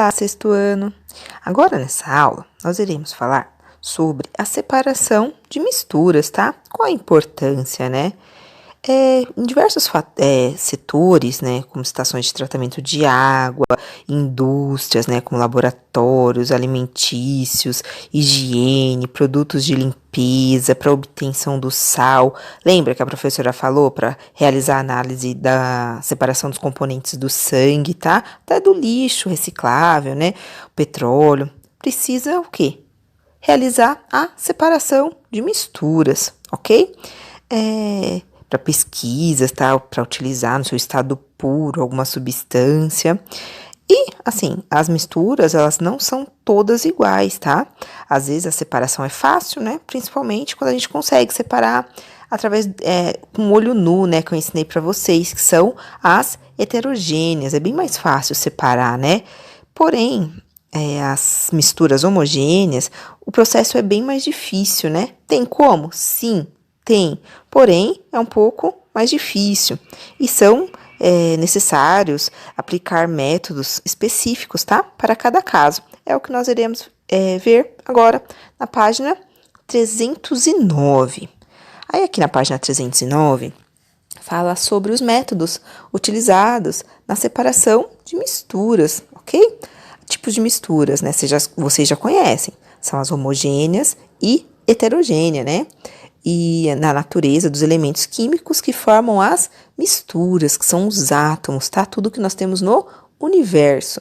Olá, sexto ano! Agora nessa aula nós iremos falar sobre a separação de misturas, tá? Qual a importância, né? Em diversos setores, né, como estações de tratamento de água, indústrias, né, como laboratórios alimentícios, higiene, produtos de limpeza para obtenção do sal. Lembra que a professora falou para realizar a análise da separação dos componentes do sangue, tá? Até do lixo reciclável, né? O petróleo. Precisa o quê? Realizar a separação de misturas, ok? Para pesquisas, tá? Para utilizar no seu estado puro alguma substância. E, assim, as misturas, elas não são todas iguais, tá? Às vezes a separação é fácil, né? Principalmente quando a gente consegue separar através, com o olho nu, né? Que eu ensinei para vocês, que são as heterogêneas. É bem mais fácil separar, né? Porém, as misturas homogêneas, o processo é bem mais difícil, né? Tem como? Sim, tem. Porém, é um pouco mais difícil. E são necessários aplicar métodos específicos, tá? Para cada caso. É o que nós iremos ver agora na página 309. Aí aqui na página 309 fala sobre os métodos utilizados na separação de misturas, ok? Tipos de misturas, né? Vocês já conhecem. São as homogêneas e heterogêneas, né? E na natureza dos elementos químicos que formam as misturas, que são os átomos, tá? Tudo que nós temos no universo.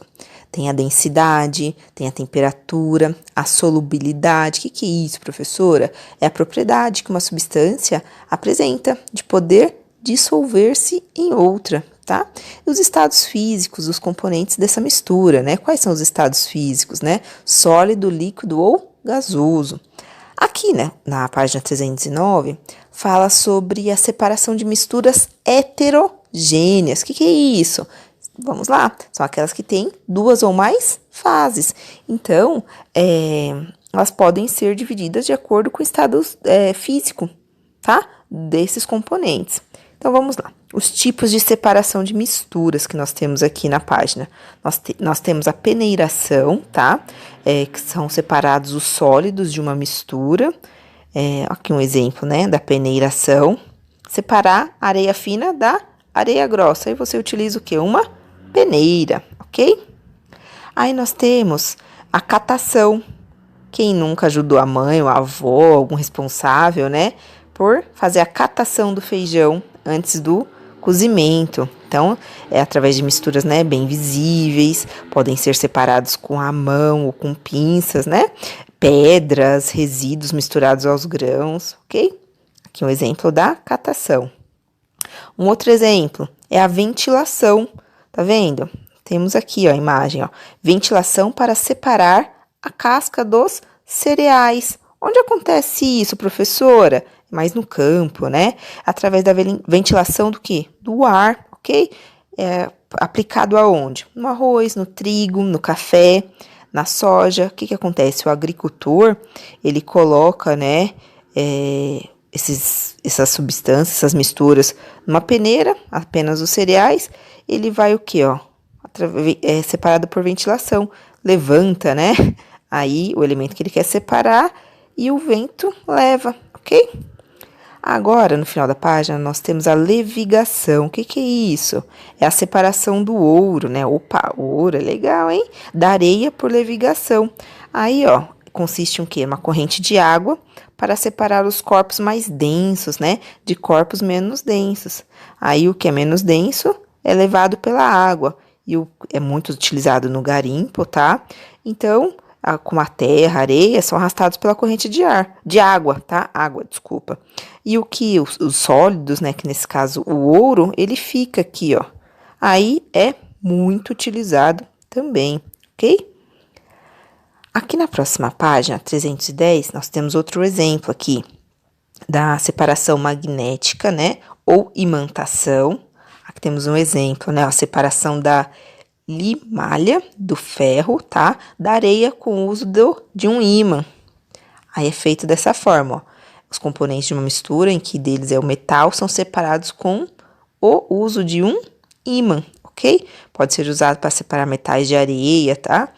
Tem a densidade, tem a temperatura, a solubilidade. O que é isso, professora? É a propriedade que uma substância apresenta de poder dissolver-se em outra, tá? E os estados físicos dos componentes dessa mistura, né? Quais são os estados físicos, né? Sólido, líquido ou gasoso. Aqui, né, na página 309, fala sobre a separação de misturas heterogêneas. O que é isso? Vamos lá, são aquelas que têm duas ou mais fases. Então, elas podem ser divididas de acordo com o estado físico, tá? Desses componentes. Então, vamos lá. Os tipos de separação de misturas que nós temos aqui na página. Nós temos a peneiração, tá? Que são separados os sólidos de uma mistura. Aqui um exemplo, né? Da peneiração. Separar a areia fina da areia grossa. Aí você utiliza o quê? Uma peneira, ok? Aí nós temos a catação. Quem nunca ajudou a mãe, o avô, algum responsável, né? Por fazer a catação do feijão antes do cozimento. Então, através de misturas, né, bem visíveis, podem ser separados com a mão ou com pinças, né? Pedras, resíduos misturados aos grãos, ok? Aqui um exemplo da catação. Um outro exemplo é a ventilação, tá vendo? Temos aqui, ó, a imagem, ó, ventilação para separar a casca dos cereais. Onde acontece isso, professora? Mais no campo, né? Através da ventilação do quê? Do ar, ok? Aplicado aonde? No arroz, no trigo, no café, na soja. O que acontece? O agricultor, ele coloca, né, essas substâncias, essas misturas numa peneira, apenas os cereais. Ele vai o quê, ó? Separado por ventilação. Levanta, né? Aí, o elemento que ele quer separar e o vento leva, ok? Agora, no final da página, nós temos a levigação. O que é isso? É a separação do ouro, né? Opa, ouro é legal, hein? Da areia por levigação. Aí, ó, consiste em quê? Uma corrente de água para separar os corpos mais densos, né? De corpos menos densos. Aí, o que é menos denso é levado pela água. E é muito utilizado no garimpo, tá? Então, como a terra, a areia, são arrastados pela corrente de água, tá? Água, desculpa. E os sólidos, né, que nesse caso o ouro, ele fica aqui, ó. Aí é muito utilizado também, ok? Aqui na próxima página, 310, nós temos outro exemplo aqui da separação magnética, né, ou imantação. Aqui temos um exemplo, né, a separação da limalha do ferro, tá? Da areia com o uso de um ímã. Aí é feito dessa forma, ó. Os componentes de uma mistura, em que deles é o metal, são separados com o uso de um ímã, ok? Pode ser usado para separar metais de areia, tá?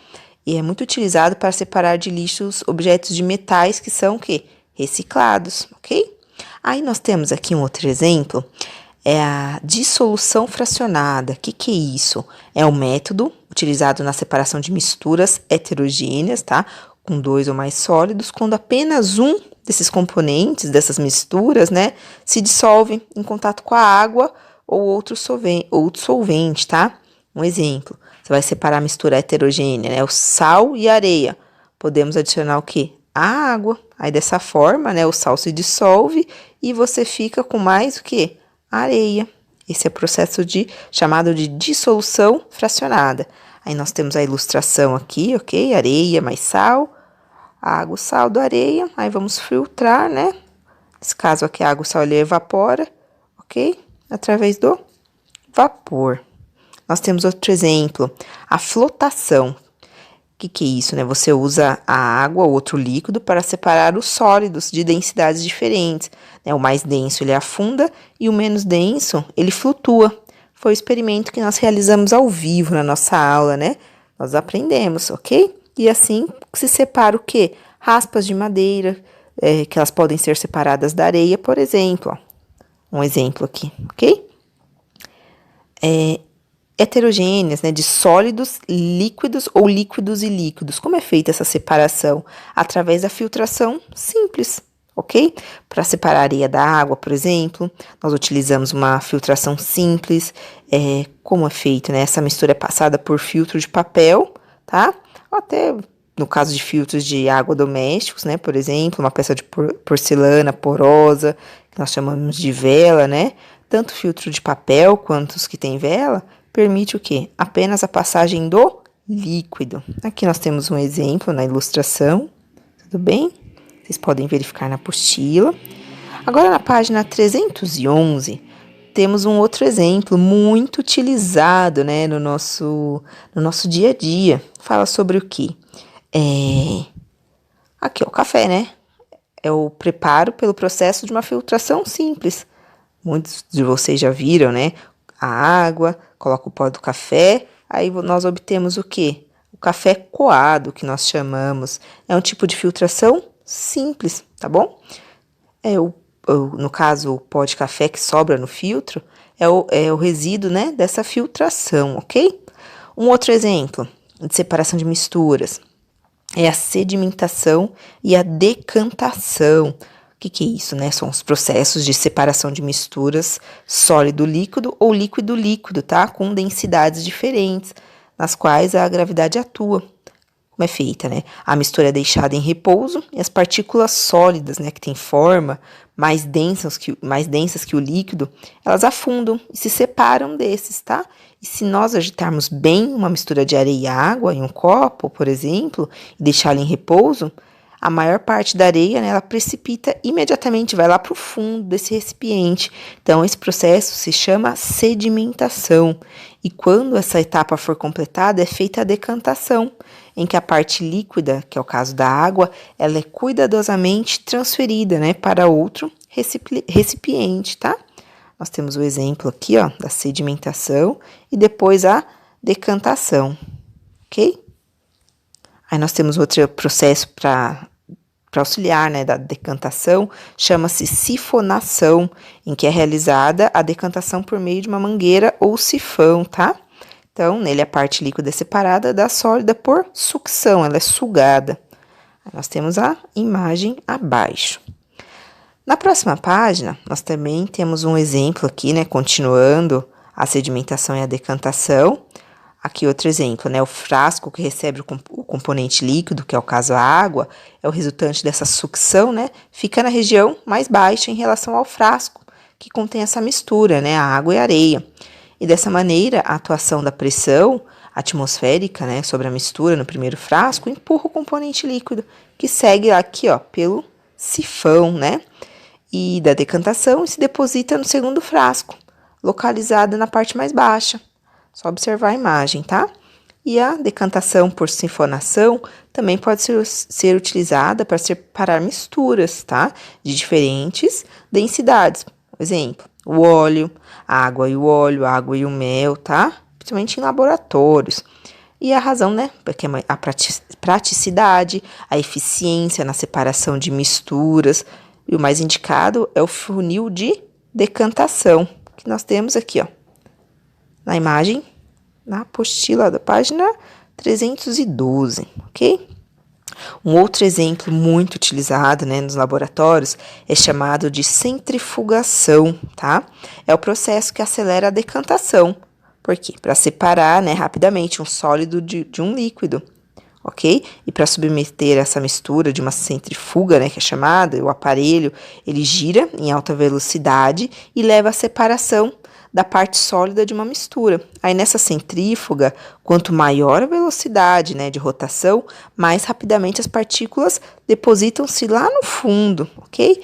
E é muito utilizado para separar de lixos objetos de metais que são o quê? Reciclados, ok? Aí nós temos aqui um outro exemplo, é a dissolução fracionada. O que é isso? É um método utilizado na separação de misturas heterogêneas, tá? Com 2 ou mais sólidos, quando apenas um desses componentes, dessas misturas, né, se dissolve em contato com a água ou outro solvente, tá? Um exemplo, você vai separar a mistura heterogênea, né, o sal e a areia. Podemos adicionar o quê? A água. Aí dessa forma, né, o sal se dissolve e você fica com mais o quê? Areia. Esse é o processo chamado de dissolução fracionada. Aí nós temos a ilustração aqui, ok? Areia mais sal, água, sal da areia. Aí vamos filtrar, né? Nesse caso aqui, a água, o sal, ele evapora, ok? Através do vapor. Nós temos outro exemplo, a flotação. O que é isso, né? Você usa a água ou outro líquido para separar os sólidos de densidades diferentes, né? O mais denso, ele afunda e o menos denso, ele flutua. Foi o experimento que nós realizamos ao vivo na nossa aula, né? Nós aprendemos, ok? E assim se separa o quê? Raspas de madeira, que elas podem ser separadas da areia, por exemplo. Ó. Um exemplo aqui, ok? Heterogêneas, né, de sólidos, líquidos ou líquidos e líquidos. Como é feita essa separação? Através da filtração simples, ok? Para separar a areia da água, por exemplo, nós utilizamos uma filtração simples. Como é feito, né? Essa mistura é passada por filtro de papel, tá? Ou até no caso de filtros de água domésticos, né? Por exemplo, uma peça de porcelana porosa, que nós chamamos de vela, né? Tanto filtro de papel quanto os que tem vela, permite o quê? Apenas a passagem do líquido. Aqui nós temos um exemplo na ilustração, tudo bem? Vocês podem verificar na apostila. Agora, na página 311, temos um outro exemplo muito utilizado, né, no nosso dia a dia. Fala sobre o quê? Aqui, ó, o café, né? É o preparo pelo processo de uma filtração simples. Muitos de vocês já viram, né? A água, coloca o pó do café, aí nós obtemos o quê? O café coado, que nós chamamos. É um tipo de filtração simples, tá bom? No caso, o pó de café que sobra no filtro é o resíduo, né, dessa filtração, ok? Um outro exemplo de separação de misturas é a sedimentação e a decantação. O que é isso, né? São os processos de separação de misturas sólido-líquido ou líquido-líquido, tá? Com densidades diferentes, nas quais a gravidade atua. Como é feita, né? A mistura é deixada em repouso e as partículas sólidas, né, que têm forma mais densas que o líquido, elas afundam e se separam desses, tá? E se nós agitarmos bem uma mistura de areia e água em um copo, por exemplo, e deixá-la em repouso, a maior parte da areia, né, ela precipita imediatamente, vai lá para o fundo desse recipiente. Então, esse processo se chama sedimentação. E quando essa etapa for completada, é feita a decantação, em que a parte líquida, que é o caso da água, ela é cuidadosamente transferida, né, para outro recipiente, tá? Nós temos o exemplo aqui, ó, da sedimentação e depois a decantação, ok? Aí nós temos outro processo para auxiliar, né, da decantação, chama-se sifonação, em que é realizada a decantação por meio de uma mangueira ou sifão, tá? Então, nele a parte líquida é separada da sólida por sucção, ela é sugada. Aí nós temos a imagem abaixo. Na próxima página, nós também temos um exemplo aqui, né, continuando a sedimentação e a decantação. Aqui outro exemplo, né, o frasco que recebe o componente líquido, que é o caso a água, é o resultante dessa sucção, né, fica na região mais baixa em relação ao frasco, que contém essa mistura, né, a água e a areia. E dessa maneira, a atuação da pressão atmosférica, né, sobre a mistura no primeiro frasco empurra o componente líquido, que segue aqui, ó, pelo sifão, né, e da decantação e se deposita no segundo frasco, localizado na parte mais baixa. Só observar a imagem, tá? E a decantação por sifonação também pode ser utilizada para separar misturas, tá? De diferentes densidades. Por exemplo, o óleo, a água e o óleo, a água e o mel, tá? principalmente em laboratórios. E a razão, né, porque a praticidade, a eficiência na separação de misturas, e o mais indicado é o funil de decantação, que nós temos aqui, ó, na imagem, na apostila da página 312, ok? Um outro exemplo muito utilizado, né, nos laboratórios é chamado de centrifugação, tá? É o processo que acelera a decantação. Por quê? Para separar, né, rapidamente um sólido de um líquido, ok? E para submeter essa mistura de uma centrifuga, né, que é chamada, o aparelho, ele gira em alta velocidade e leva à separação da parte sólida de uma mistura. Aí nessa centrífuga, quanto maior a velocidade, né, de rotação, mais rapidamente as partículas depositam-se lá no fundo, ok?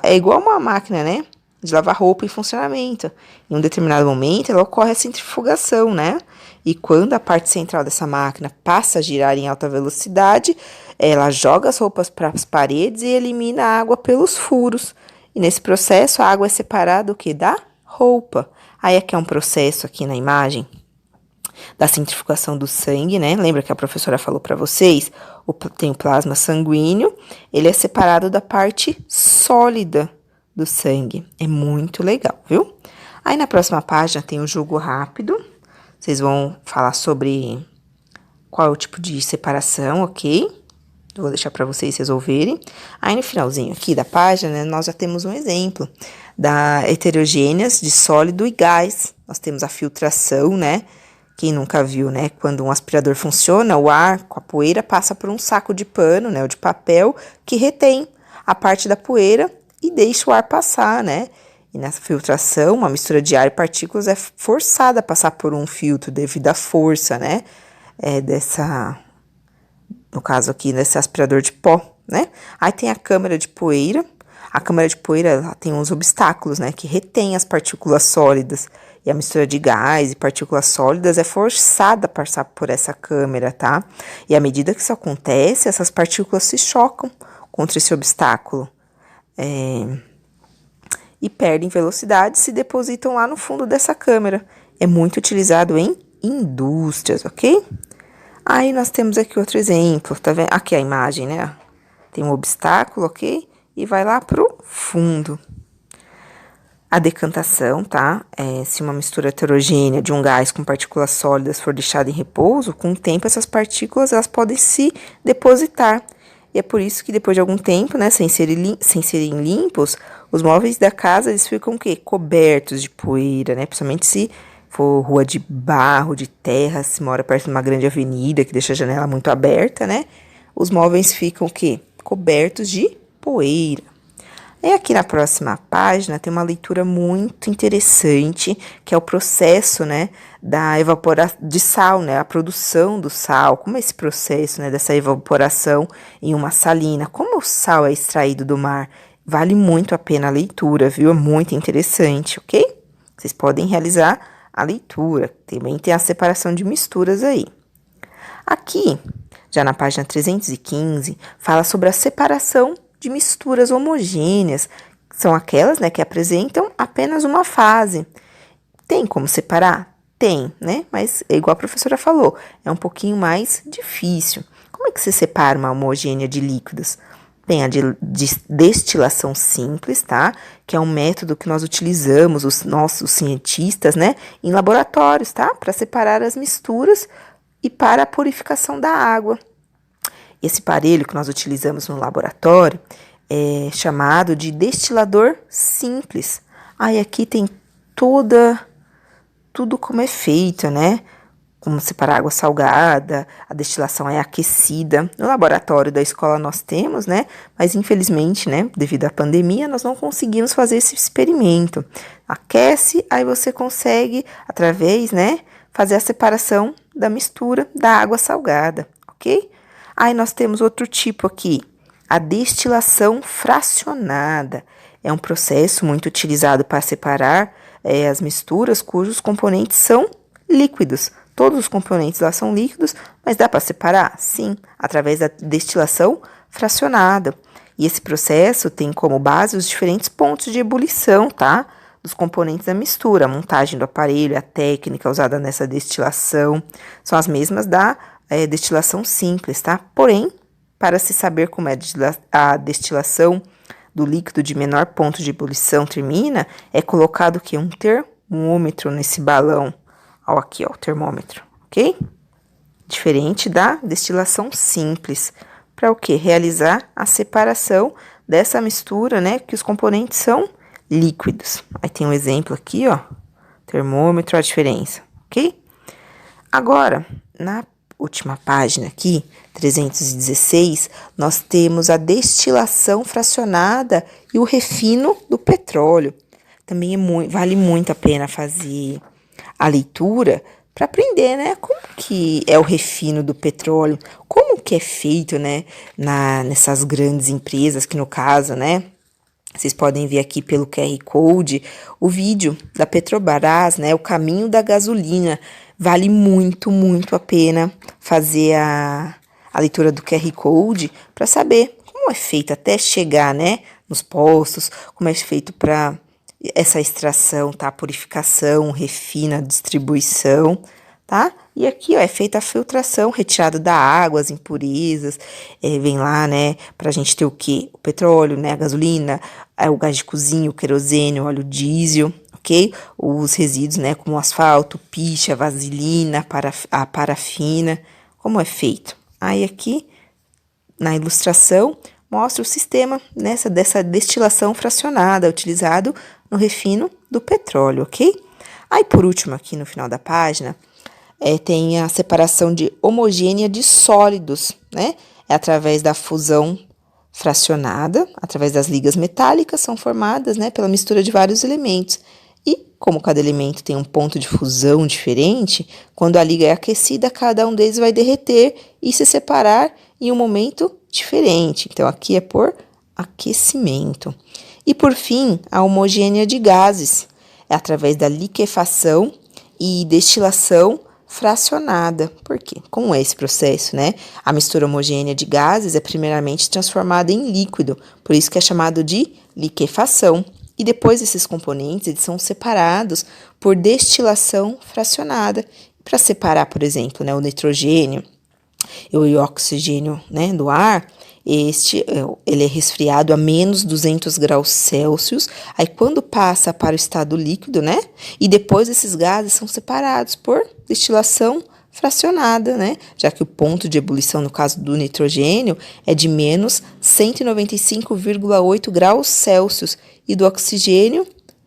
É igual uma máquina, né, de lavar roupa em funcionamento. Em um determinado momento, ela ocorre a centrifugação, né? E quando a parte central dessa máquina passa a girar em alta velocidade, ela joga as roupas para as paredes e elimina a água pelos furos. E nesse processo, a água é separada do que? Da roupa. Aí aqui é um processo aqui na imagem da centrifugação do sangue, né? Lembra que a professora falou para vocês? Tem o plasma sanguíneo, ele é separado da parte sólida do sangue. É muito legal, viu? Aí na próxima página tem o jogo rápido. Vocês vão falar sobre qual é o tipo de separação, ok? Eu vou deixar para vocês resolverem. Aí no finalzinho aqui da página, né, nós já temos um exemplo da heterogêneas de sólido e gás. Nós temos a filtração, né? Quem nunca viu, né? Quando um aspirador funciona, o ar com a poeira passa por um saco de pano, né? Ou de papel, que retém a parte da poeira e deixa o ar passar, né? E nessa filtração, uma mistura de ar e partículas é forçada a passar por um filtro devido à força, né? No caso aqui, desse aspirador de pó, né? Aí tem a câmara de poeira. A câmara de poeira ela tem uns obstáculos, né? Que retém as partículas sólidas. E a mistura de gás e partículas sólidas é forçada a passar por essa câmara, tá? E à medida que isso acontece, essas partículas se chocam contra esse obstáculo. E perdem velocidade e se depositam lá no fundo dessa câmara. É muito utilizado em indústrias, ok? Aí nós temos aqui outro exemplo, tá vendo? Aqui a imagem, né? Tem um obstáculo, ok? E vai lá pro fundo. A decantação, tá? Se uma mistura heterogênea de um gás com partículas sólidas for deixada em repouso, com o tempo essas partículas elas podem se depositar. E é por isso que depois de algum tempo, né, sem serem limpos, os móveis da casa eles ficam o quê? Cobertos de poeira, né? Principalmente se for rua de barro, de terra, se mora perto de uma grande avenida que deixa a janela muito aberta, né? Os móveis ficam o quê? Cobertos de poeira. E aqui na próxima página tem uma leitura muito interessante, que é o processo, né, da evaporação de sal, né, a produção do sal, como é esse processo, né, dessa evaporação em uma salina, como o sal é extraído do mar. Vale muito a pena a leitura, viu? É muito interessante, ok? Vocês podem realizar a leitura, também tem a separação de misturas aí. Aqui, já na página 315, fala sobre a separação de misturas homogêneas, são aquelas, né, que apresentam apenas uma fase. Tem como separar? Tem, né? Mas, igual a professora falou, é um pouquinho mais difícil. Como é que se separa uma homogênea de líquidos? Tem a de destilação simples, tá? Que é um método que nós utilizamos, os nossos cientistas, né, em laboratórios, tá? Para separar as misturas e para a purificação da água. Esse aparelho que nós utilizamos no laboratório é chamado de destilador simples. Aí aqui tem tudo como é feito, né? Como separar água salgada, a destilação é aquecida. No laboratório da escola nós temos, né? Mas infelizmente, né, devido à pandemia, nós não conseguimos fazer esse experimento. Aquece, aí você consegue, através, né, fazer a separação da mistura da água salgada, ok? Aí nós temos outro tipo aqui, a destilação fracionada. É um processo muito utilizado para separar as misturas cujos componentes são líquidos. Todos os componentes lá são líquidos, mas dá para separar? Sim, através da destilação fracionada. E esse processo tem como base os diferentes pontos de ebulição, tá? dos componentes da mistura, a montagem do aparelho, a técnica usada nessa destilação, são as mesmas da destilação simples, tá? Porém, para se saber como é a destilação do líquido de menor ponto de ebulição termina, é colocado o quê? Um termômetro nesse balão. Ó, aqui, ó, o termômetro, ok? Diferente da destilação simples. Para o quê? Realizar a separação dessa mistura, né? Que os componentes são líquidos. Aí tem um exemplo aqui, ó. Termômetro, a diferença, ok? Agora, na última página aqui, 316, nós temos a destilação fracionada e o refino do petróleo. Também vale muito a pena fazer a leitura para aprender, né, como que é o refino do petróleo, como que é feito, né, nessas grandes empresas, que no caso, né, vocês podem ver aqui pelo QR Code o vídeo da Petrobras, né, o caminho da gasolina. Vale muito, muito a pena fazer a leitura do QR Code para saber como é feito até chegar, né, nos postos, como é feito para essa extração, tá? Purificação, refina, distribuição, tá? E aqui, ó, é feita a filtração, retirada da água, as impurezas, vem lá, né, pra gente ter o quê? O petróleo, né, a gasolina, o gás de cozinha, o querosene, o óleo diesel, ok? Os resíduos, né, como o asfalto, piche, a vaselina, a parafina, como é feito? Aí aqui, na ilustração, mostra o sistema dessa destilação fracionada, utilizado no refino do petróleo, ok? Aí, por último, aqui no final da página, tem a separação de homogênea de sólidos, né? É através da fusão fracionada, através das ligas metálicas, são formadas, né, pela mistura de vários elementos. E, como cada elemento tem um ponto de fusão diferente, quando a liga é aquecida, cada um deles vai derreter e se separar em um momento diferente. Então, aqui é por aquecimento. E, por fim, a homogênea de gases. É através da liquefação e destilação fracionada. Por quê? Como é esse processo, né? A mistura homogênea de gases é primeiramente transformada em líquido, por isso que é chamado de liquefação. E depois esses componentes, eles são separados por destilação fracionada. Para separar, por exemplo, né, o nitrogênio e o oxigênio, né, do ar, ele é resfriado a menos 200 graus Celsius, aí quando passa para o estado líquido, né, e depois esses gases são separados por destilação fracionada, né, já que o ponto de ebulição, no caso do nitrogênio, é de menos 195,8 graus Celsius, e do oxigênio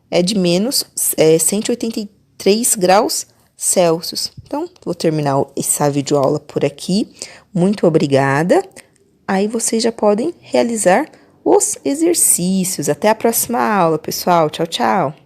é de menos 183 graus Celsius. Então, vou terminar essa videoaula por aqui. Muito obrigada. Aí vocês já podem realizar os exercícios. Até a próxima aula, pessoal. Tchau, tchau.